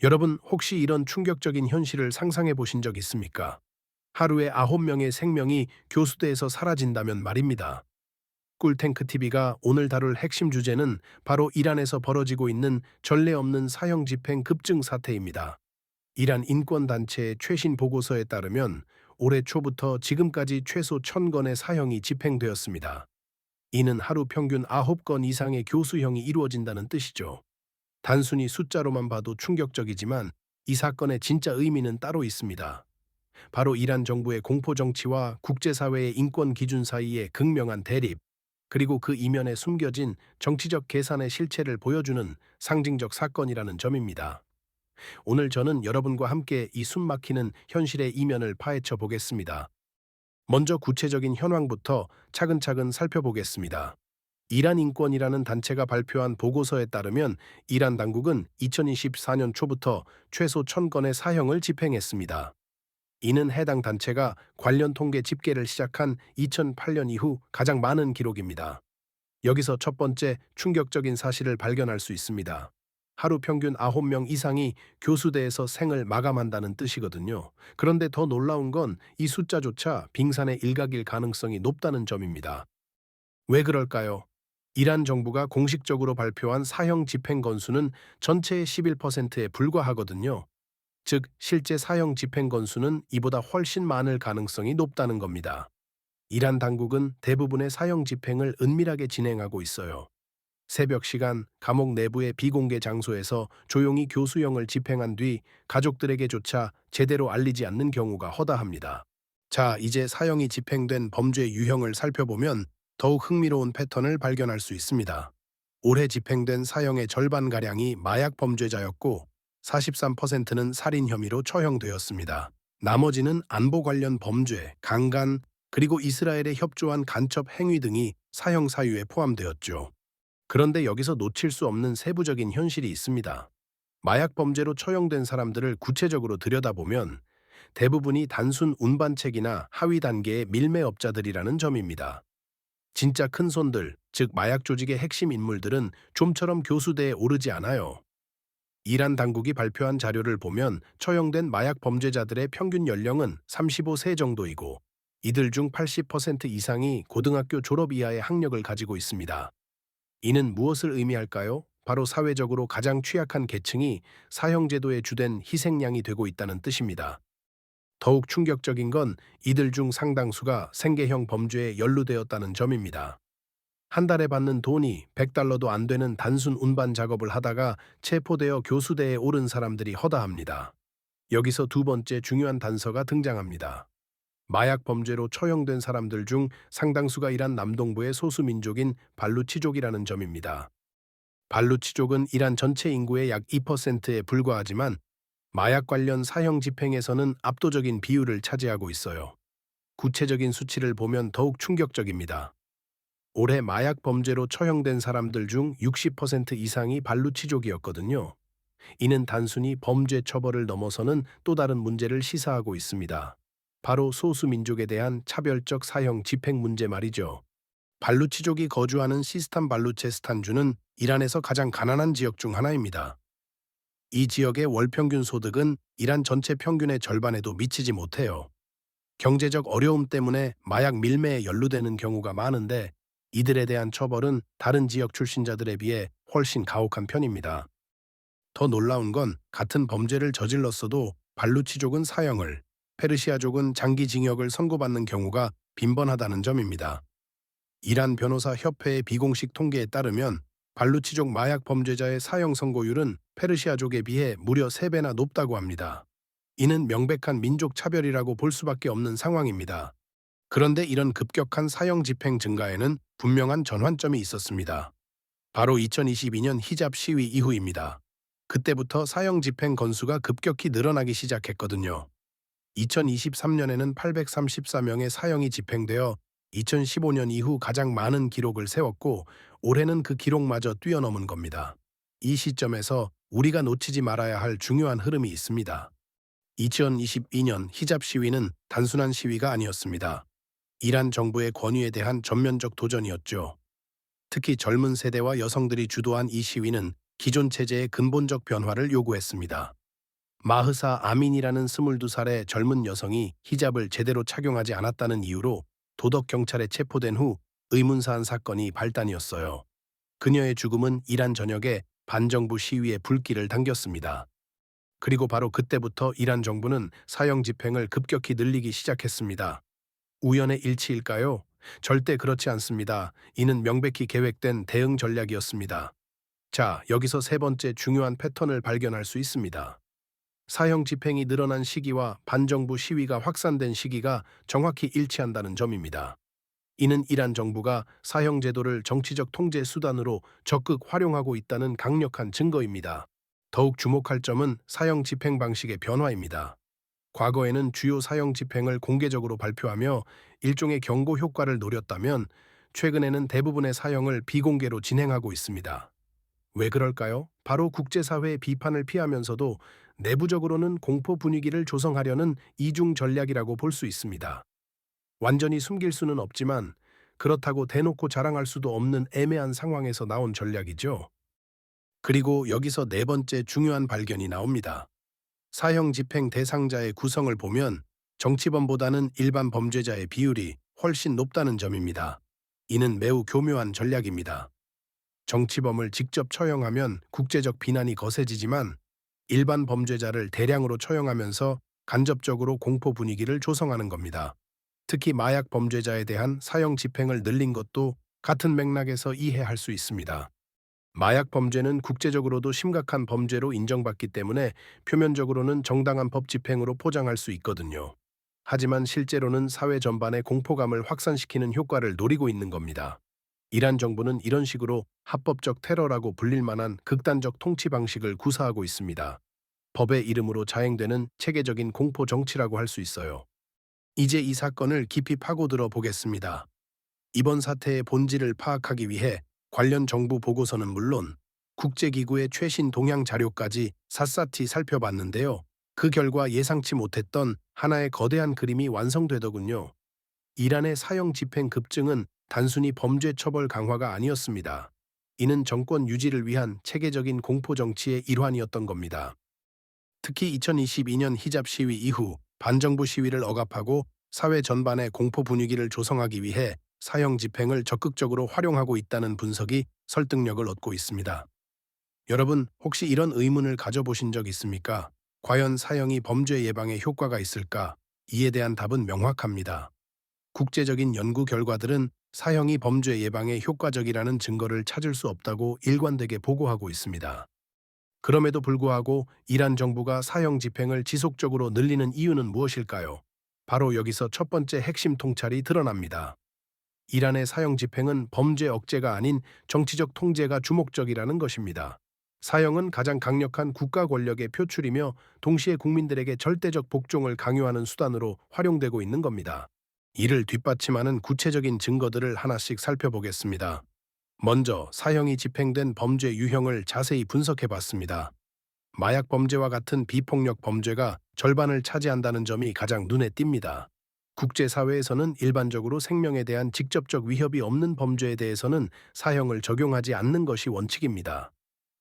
여러분, 혹시 이런 충격적인 현실을 상상해 보신 적 있습니까? 하루에 9명의 생명이 교수대에서 사라진다면 말입니다. 꿀탱크 TV가 오늘 다룰 핵심 주제는 바로 이란에서 벌어지고 있는 전례 없는 사형 집행 급증 사태입니다. 이란 인권단체의 최신 보고서에 따르면 올해 초부터 지금까지 최소 1000건의 사형이 집행되었습니다. 이는 하루 평균 9건 이상의 교수형이 이루어진다는 뜻이죠. 단순히 숫자로만 봐도 충격적이지만 이 사건의 진짜 의미는 따로 있습니다. 바로 이란 정부의 공포 정치와 국제사회의 인권 기준 사이의 극명한 대립, 그리고 그 이면에 숨겨진 정치적 계산의 실체를 보여주는 상징적 사건이라는 점입니다. 오늘 저는 여러분과 함께 이 숨막히는 현실의 이면을 파헤쳐 보겠습니다. 먼저 구체적인 현황부터 차근차근 살펴보겠습니다. 이란 인권이라는 단체가 발표한 보고서에 따르면 이란 당국은 2024년 초부터 최소 1000건의 사형을 집행했습니다. 이는 해당 단체가 관련 통계 집계를 시작한 2008년 이후 가장 많은 기록입니다. 여기서 첫 번째 충격적인 사실을 발견할 수 있습니다. 하루 평균 9명 이상이 교수대에서 생을 마감한다는 뜻이거든요. 그런데 더 놀라운 건 이 숫자조차 빙산의 일각일 가능성이 높다는 점입니다. 왜 그럴까요? 이란 정부가 공식적으로 발표한 사형 집행 건수는 전체의 11%에 불과하거든요. 즉, 실제 사형 집행 건수는 이보다 훨씬 많을 가능성이 높다는 겁니다. 이란 당국은 대부분의 사형 집행을 은밀하게 진행하고 있어요. 새벽 시간, 감옥 내부의 비공개 장소에서 조용히 교수형을 집행한 뒤 가족들에게조차 제대로 알리지 않는 경우가 허다합니다. 자, 이제 사형이 집행된 범죄 유형을 살펴보면 더욱 흥미로운 패턴을 발견할 수 있습니다. 올해 집행된 사형의 절반가량이 마약 범죄자였고 43%는 살인 혐의로 처형되었습니다. 나머지는 안보 관련 범죄, 강간, 그리고 이스라엘에 협조한 간첩 행위 등이 사형 사유에 포함되었죠. 그런데 여기서 놓칠 수 없는 세부적인 현실이 있습니다. 마약 범죄로 처형된 사람들을 구체적으로 들여다보면 대부분이 단순 운반책이나 하위 단계의 밀매업자들이라는 점입니다. 진짜 큰 손들, 즉 마약 조직의 핵심 인물들은 좀처럼 교수대에 오르지 않아요. 이란 당국이 발표한 자료를 보면 처형된 마약 범죄자들의 평균 연령은 35세 정도이고 이들 중 80% 이상이 고등학교 졸업 이하의 학력을 가지고 있습니다. 이는 무엇을 의미할까요? 바로 사회적으로 가장 취약한 계층이 사형제도의 주된 희생양이 되고 있다는 뜻입니다. 더욱 충격적인 건 이들 중 상당수가 생계형 범죄에 연루되었다는 점입니다. 한 달에 받는 돈이 100달러도 안 되는 단순 운반 작업을 하다가 체포되어 교수대에 오른 사람들이 허다합니다. 여기서 두 번째 중요한 단서가 등장합니다. 마약 범죄로 처형된 사람들 중 상당수가 이란 남동부의 소수민족인 발루치족이라는 점입니다. 발루치족은 이란 전체 인구의 약 2%에 불과하지만 마약 관련 사형 집행에서는 압도적인 비율을 차지하고 있어요. 구체적인 수치를 보면 더욱 충격적입니다. 올해 마약 범죄로 처형된 사람들 중 60% 이상이 발루치족이었거든요. 이는 단순히 범죄 처벌을 넘어서는 또 다른 문제를 시사하고 있습니다. 바로 소수민족에 대한 차별적 사형 집행 문제 말이죠. 발루치족이 거주하는 시스탄 발루체스탄주는 이란에서 가장 가난한 지역 중 하나입니다. 이 지역의 월 평균 소득은 이란 전체 평균의 절반에도 미치지 못해요. 경제적 어려움 때문에 마약 밀매에 연루되는 경우가 많은데 이들에 대한 처벌은 다른 지역 출신자들에 비해 훨씬 가혹한 편입니다. 더 놀라운 건 같은 범죄를 저질렀어도 발루치족은 사형을, 페르시아족은 장기징역을 선고받는 경우가 빈번하다는 점입니다. 이란 변호사 협회의 비공식 통계에 따르면 발루치족 마약 범죄자의 사형 선고율은 페르시아족에 비해 무려 3배나 높다고 합니다. 이는 명백한 민족 차별이라고 볼 수밖에 없는 상황입니다. 그런데 이런 급격한 사형 집행 증가에는 분명한 전환점이 있었습니다. 바로 2022년 히잡 시위 이후입니다. 그때부터 사형 집행 건수가 급격히 늘어나기 시작했거든요. 2023년에는 834명의 사형이 집행되어 2015년 이후 가장 많은 기록을 세웠고 올해는 그 기록마저 뛰어넘은 겁니다. 이 시점에서 우리가 놓치지 말아야 할 중요한 흐름이 있습니다. 2022년 히잡 시위는 단순한 시위가 아니었습니다. 이란 정부의 권위에 대한 전면적 도전이었죠. 특히 젊은 세대와 여성들이 주도한 이 시위는 기존 체제의 근본적 변화를 요구했습니다. 마흐사 아민이라는 22살의 젊은 여성이 히잡을 제대로 착용하지 않았다는 이유로 도덕 경찰에 체포된 후 의문사한 사건이 발단이었어요. 그녀의 죽음은 이란 전역에 반정부 시위에 불길을 당겼습니다. 그리고 바로 그때부터 이란 정부는 사형 집행을 급격히 늘리기 시작했습니다. 우연의 일치일까요? 절대 그렇지 않습니다. 이는 명백히 계획된 대응 전략이었습니다. 자, 여기서 세 번째 중요한 패턴을 발견할 수 있습니다. 사형 집행이 늘어난 시기와 반정부 시위가 확산된 시기가 정확히 일치한다는 점입니다. 이는 이란 정부가 사형 제도를 정치적 통제 수단으로 적극 활용하고 있다는 강력한 증거입니다. 더욱 주목할 점은 사형 집행 방식의 변화입니다. 과거에는 주요 사형 집행을 공개적으로 발표하며 일종의 경고 효과를 노렸다면 최근에는 대부분의 사형을 비공개로 진행하고 있습니다. 왜 그럴까요? 바로 국제사회의 비판을 피하면서도 내부적으로는 공포 분위기를 조성하려는 이중 전략이라고 볼 수 있습니다. 완전히 숨길 수는 없지만 그렇다고 대놓고 자랑할 수도 없는 애매한 상황에서 나온 전략이죠. 그리고 여기서 네 번째 중요한 발견이 나옵니다. 사형 집행 대상자의 구성을 보면 정치범보다는 일반 범죄자의 비율이 훨씬 높다는 점입니다. 이는 매우 교묘한 전략입니다. 정치범을 직접 처형하면 국제적 비난이 거세지지만 일반 범죄자를 대량으로 처형하면서 간접적으로 공포 분위기를 조성하는 겁니다. 특히 마약 범죄자에 대한 사형 집행을 늘린 것도 같은 맥락에서 이해할 수 있습니다. 마약 범죄는 국제적으로도 심각한 범죄로 인정받기 때문에 표면적으로는 정당한 법 집행으로 포장할 수 있거든요. 하지만 실제로는 사회 전반의 공포감을 확산시키는 효과를 노리고 있는 겁니다. 이란 정부는 이런 식으로 합법적 테러라고 불릴 만한 극단적 통치 방식을 구사하고 있습니다. 법의 이름으로 자행되는 체계적인 공포 정치라고 할 수 있어요. 이제 이 사건을 깊이 파고들어 보겠습니다. 이번 사태의 본질을 파악하기 위해 관련 정부 보고서는 물론 국제기구의 최신 동향 자료까지 샅샅이 살펴봤는데요. 그 결과 예상치 못했던 하나의 거대한 그림이 완성되더군요. 이란의 사형 집행 급증은 단순히 범죄 처벌 강화가 아니었습니다. 이는 정권 유지를 위한 체계적인 공포 정치의 일환이었던 겁니다. 특히 2022년 히잡 시위 이후 반정부 시위를 억압하고 사회 전반의 공포 분위기를 조성하기 위해 사형 집행을 적극적으로 활용하고 있다는 분석이 설득력을 얻고 있습니다. 여러분, 혹시 이런 의문을 가져보신 적 있습니까? 과연 사형이 범죄 예방에 효과가 있을까? 이에 대한 답은 명확합니다. 국제적인 연구 결과들은 사형이 범죄 예방에 효과적이라는 증거를 찾을 수 없다고 일관되게 보고하고 있습니다. 그럼에도 불구하고 이란 정부가 사형 집행을 지속적으로 늘리는 이유는 무엇일까요? 바로 여기서 첫 번째 핵심 통찰이 드러납니다. 이란의 사형 집행은 범죄 억제가 아닌 정치적 통제가 주목적이라는 것입니다. 사형은 가장 강력한 국가 권력의 표출이며 동시에 국민들에게 절대적 복종을 강요하는 수단으로 활용되고 있는 겁니다. 이를 뒷받침하는 구체적인 증거들을 하나씩 살펴보겠습니다. 먼저 사형이 집행된 범죄 유형을 자세히 분석해 봤습니다. 마약 범죄와 같은 비폭력 범죄가 절반을 차지한다는 점이 가장 눈에 띕니다. 국제사회에서는 일반적으로 생명에 대한 직접적 위협이 없는 범죄에 대해서는 사형을 적용하지 않는 것이 원칙입니다.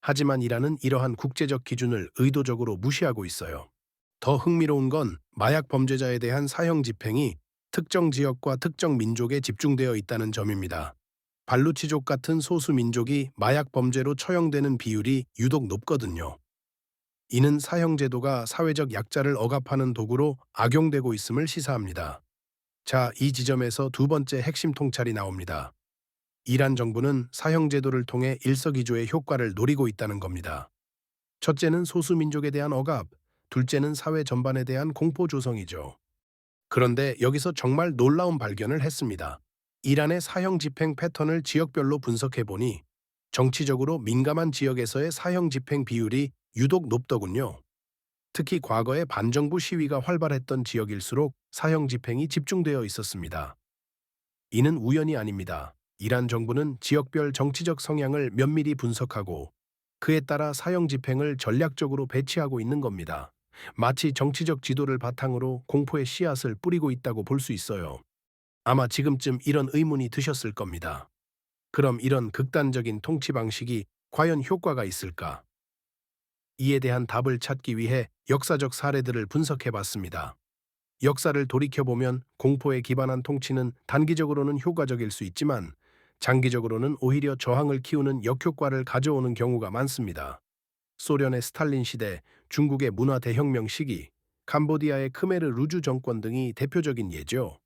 하지만 이란은 이러한 국제적 기준을 의도적으로 무시하고 있어요. 더 흥미로운 건 마약 범죄자에 대한 사형 집행이 특정 지역과 특정 민족에 집중되어 있다는 점입니다. 발루치족 같은 소수 민족이 마약 범죄로 처형되는 비율이 유독 높거든요. 이는 사형 제도가 사회적 약자를 억압하는 도구로 악용되고 있음을 시사합니다. 자, 이 지점에서 두 번째 핵심 통찰이 나옵니다. 이란 정부는 사형 제도를 통해 일석이조의 효과를 노리고 있다는 겁니다. 첫째는 소수 민족에 대한 억압, 둘째는 사회 전반에 대한 공포 조성이죠. 그런데 여기서 정말 놀라운 발견을 했습니다. 이란의 사형 집행 패턴을 지역별로 분석해 보니 정치적으로 민감한 지역에서의 사형 집행 비율이 유독 높더군요. 특히 과거에 반정부 시위가 활발했던 지역일수록 사형 집행이 집중되어 있었습니다. 이는 우연이 아닙니다. 이란 정부는 지역별 정치적 성향을 면밀히 분석하고 그에 따라 사형 집행을 전략적으로 배치하고 있는 겁니다. 마치 정치적 지도를 바탕으로 공포의 씨앗을 뿌리고 있다고 볼 수 있어요. 아마 지금쯤 이런 의문이 드셨을 겁니다. 그럼 이런 극단적인 통치 방식이 과연 효과가 있을까? 이에 대한 답을 찾기 위해 역사적 사례들을 분석해 봤습니다. 역사를 돌이켜보면 공포에 기반한 통치는 단기적으로는 효과적일 수 있지만 장기적으로는 오히려 저항을 키우는 역효과를 가져오는 경우가 많습니다. 소련의 스탈린 시대, 중국의 문화 대혁명 시기, 캄보디아의 크메르 루주 정권 등이 대표적인 예죠.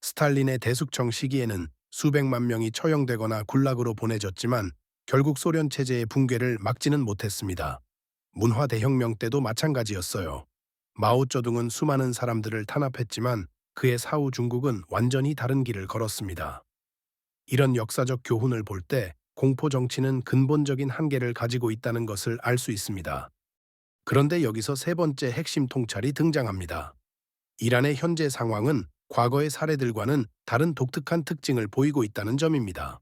스탈린의 대숙청 시기에는 수백만 명이 처형되거나 굴락으로 보내졌지만 결국 소련 체제의 붕괴를 막지는 못했습니다. 문화 대혁명 때도 마찬가지였어요. 마오쩌둥은 수많은 사람들을 탄압했지만 그의 사후 중국은 완전히 다른 길을 걸었습니다. 이런 역사적 교훈을 볼 때 공포 정치는 근본적인 한계를 가지고 있다는 것을 알 수 있습니다. 그런데 여기서 세 번째 핵심 통찰이 등장합니다. 이란의 현재 상황은 과거의 사례들과는 다른 독특한 특징을 보이고 있다는 점입니다.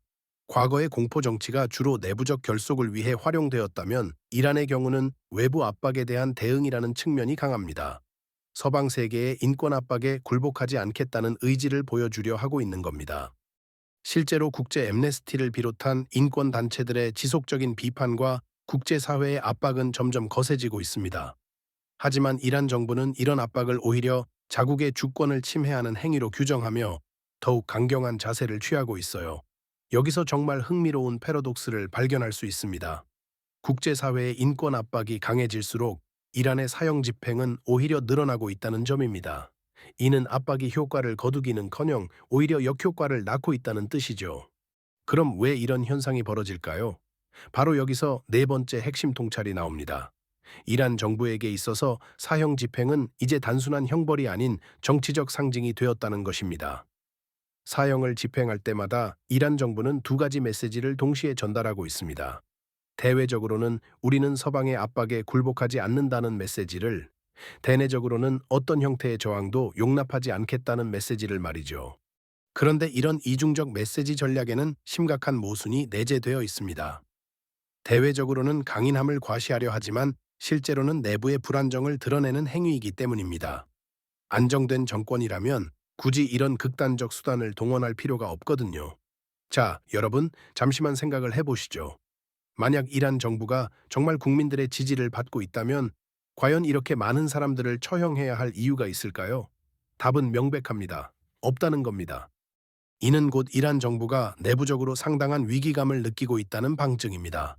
과거의 공포 정치가 주로 내부적 결속을 위해 활용되었다면 이란의 경우는 외부 압박에 대한 대응이라는 측면이 강합니다. 서방 세계의 인권 압박에 굴복하지 않겠다는 의지를 보여주려 하고 있는 겁니다. 실제로 국제 엠네스티를 비롯한 인권 단체들의 지속적인 비판과 국제사회의 압박은 점점 거세지고 있습니다. 하지만 이란 정부는 이런 압박을 오히려 자국의 주권을 침해하는 행위로 규정하며 더욱 강경한 자세를 취하고 있어요. 여기서 정말 흥미로운 패러독스를 발견할 수 있습니다. 국제사회의 인권 압박이 강해질수록 이란의 사형 집행은 오히려 늘어나고 있다는 점입니다. 이는 압박이 효과를 거두기는커녕 오히려 역효과를 낳고 있다는 뜻이죠. 그럼 왜 이런 현상이 벌어질까요? 바로 여기서 네 번째 핵심 통찰이 나옵니다. 이란 정부에게 있어서 사형 집행은 이제 단순한 형벌이 아닌 정치적 상징이 되었다는 것입니다. 사형을 집행할 때마다 이란 정부는 두 가지 메시지를 동시에 전달하고 있습니다. 대외적으로는 우리는 서방의 압박에 굴복하지 않는다는 메시지를, 대내적으로는 어떤 형태의 저항도 용납하지 않겠다는 메시지를 말이죠. 그런데 이런 이중적 메시지 전략에는 심각한 모순이 내재되어 있습니다. 대외적으로는 강인함을 과시하려 하지만 실제로는 내부의 불안정을 드러내는 행위이기 때문입니다. 안정된 정권이라면 굳이 이런 극단적 수단을 동원할 필요가 없거든요. 자, 여러분, 잠시만 생각을 해보시죠. 만약 이란 정부가 정말 국민들의 지지를 받고 있다면 과연 이렇게 많은 사람들을 처형해야 할 이유가 있을까요? 답은 명백합니다. 없다는 겁니다. 이는 곧 이란 정부가 내부적으로 상당한 위기감을 느끼고 있다는 방증입니다.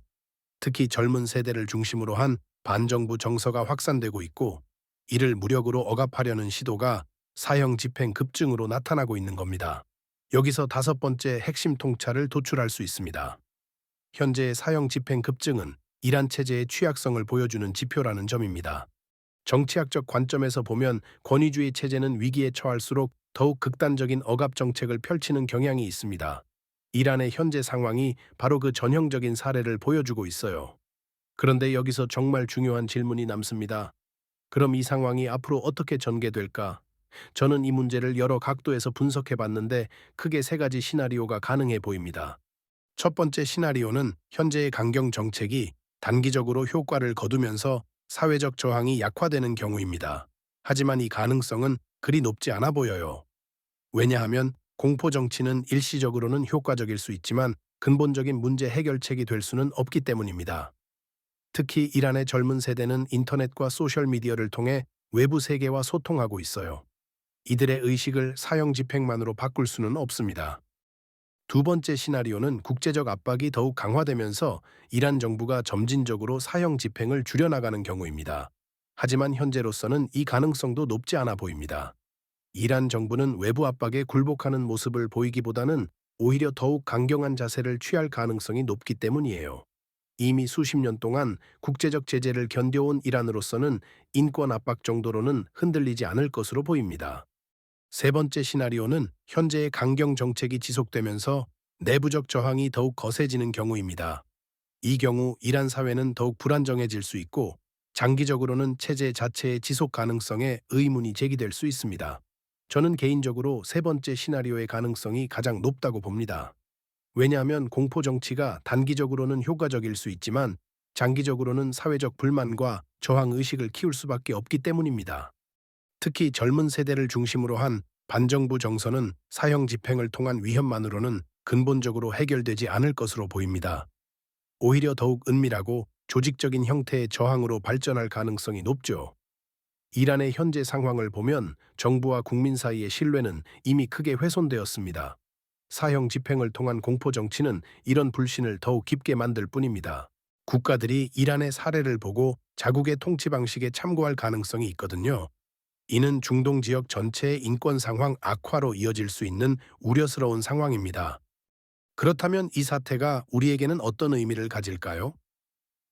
특히 젊은 세대를 중심으로 한 반정부 정서가 확산되고 있고 이를 무력으로 억압하려는 시도가 사형 집행 급증으로 나타나고 있는 겁니다. 여기서 다섯 번째 핵심 통찰을 도출할 수 있습니다. 현재의 사형 집행 급증은 이란 체제의 취약성을 보여주는 지표라는 점입니다. 정치학적 관점에서 보면 권위주의 체제는 위기에 처할수록 더욱 극단적인 억압 정책을 펼치는 경향이 있습니다. 이란의 현재 상황이 바로 그 전형적인 사례를 보여주고 있어요. 그런데 여기서 정말 중요한 질문이 남습니다. 그럼 이 상황이 앞으로 어떻게 전개될까? 저는 이 문제를 여러 각도에서 분석해 봤는데 크게 세 가지 시나리오가 가능해 보입니다. 첫 번째 시나리오는 현재의 강경 정책이 단기적으로 효과를 거두면서 사회적 저항이 약화되는 경우입니다. 하지만 이 가능성은 그리 높지 않아 보여요. 왜냐하면 공포 정치는 일시적으로는 효과적일 수 있지만 근본적인 문제 해결책이 될 수는 없기 때문입니다. 특히 이란의 젊은 세대는 인터넷과 소셜미디어를 통해 외부 세계와 소통하고 있어요. 이들의 의식을 사형 집행만으로 바꿀 수는 없습니다. 두 번째 시나리오는 국제적 압박이 더욱 강화되면서 이란 정부가 점진적으로 사형 집행을 줄여나가는 경우입니다. 하지만 현재로서는 이 가능성도 높지 않아 보입니다. 이란 정부는 외부 압박에 굴복하는 모습을 보이기보다는 오히려 더욱 강경한 자세를 취할 가능성이 높기 때문이에요. 이미 수십 년 동안 국제적 제재를 견뎌온 이란으로서는 인권 압박 정도로는 흔들리지 않을 것으로 보입니다. 세 번째 시나리오는 현재의 강경 정책이 지속되면서 내부적 저항이 더욱 거세지는 경우입니다. 이 경우 이란 사회는 더욱 불안정해질 수 있고 장기적으로는 체제 자체의 지속 가능성에 의문이 제기될 수 있습니다. 저는 개인적으로 세 번째 시나리오의 가능성이 가장 높다고 봅니다. 왜냐하면 공포 정치가 단기적으로는 효과적일 수 있지만 장기적으로는 사회적 불만과 저항 의식을 키울 수밖에 없기 때문입니다. 특히 젊은 세대를 중심으로 한 반정부 정서는 사형 집행을 통한 위협만으로는 근본적으로 해결되지 않을 것으로 보입니다. 오히려 더욱 은밀하고 조직적인 형태의 저항으로 발전할 가능성이 높죠. 이란의 현재 상황을 보면 정부와 국민 사이의 신뢰는 이미 크게 훼손되었습니다. 사형 집행을 통한 공포 정치는 이런 불신을 더욱 깊게 만들 뿐입니다. 국가들이 이란의 사례를 보고 자국의 통치 방식에 참고할 가능성이 있거든요. 이는 중동 지역 전체의 인권 상황 악화로 이어질 수 있는 우려스러운 상황입니다. 그렇다면 이 사태가 우리에게는 어떤 의미를 가질까요?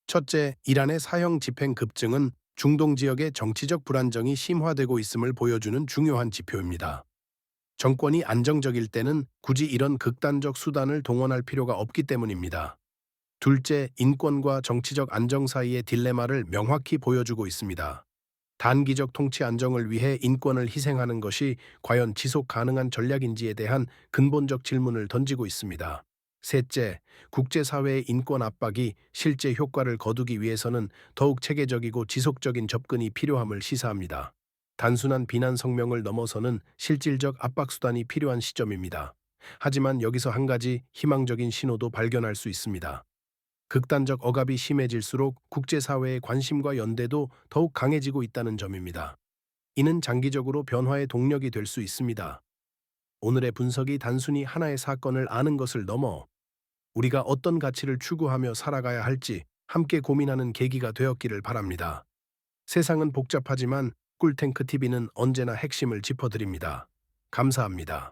첫째, 이란의 사형 집행 급증은 중동 지역의 정치적 불안정이 심화되고 있음을 보여주는 중요한 지표입니다. 정권이 안정적일 때는 굳이 이런 극단적 수단을 동원할 필요가 없기 때문입니다. 둘째, 인권과 정치적 안정 사이의 딜레마를 명확히 보여주고 있습니다. 단기적 통치 안정을 위해 인권을 희생하는 것이 과연 지속 가능한 전략인지에 대한 근본적 질문을 던지고 있습니다. 셋째, 국제사회의 인권 압박이 실제 효과를 거두기 위해서는 더욱 체계적이고 지속적인 접근이 필요함을 시사합니다. 단순한 비난 성명을 넘어서는 실질적 압박 수단이 필요한 시점입니다. 하지만 여기서 한 가지 희망적인 신호도 발견할 수 있습니다. 극단적 억압이 심해질수록 국제사회의 관심과 연대도 더욱 강해지고 있다는 점입니다. 이는 장기적으로 변화의 동력이 될 수 있습니다. 오늘의 분석이 단순히 하나의 사건을 아는 것을 넘어 우리가 어떤 가치를 추구하며 살아가야 할지 함께 고민하는 계기가 되었기를 바랍니다. 세상은 복잡하지만 꿀탱크 TV는 언제나 핵심을 짚어드립니다. 감사합니다.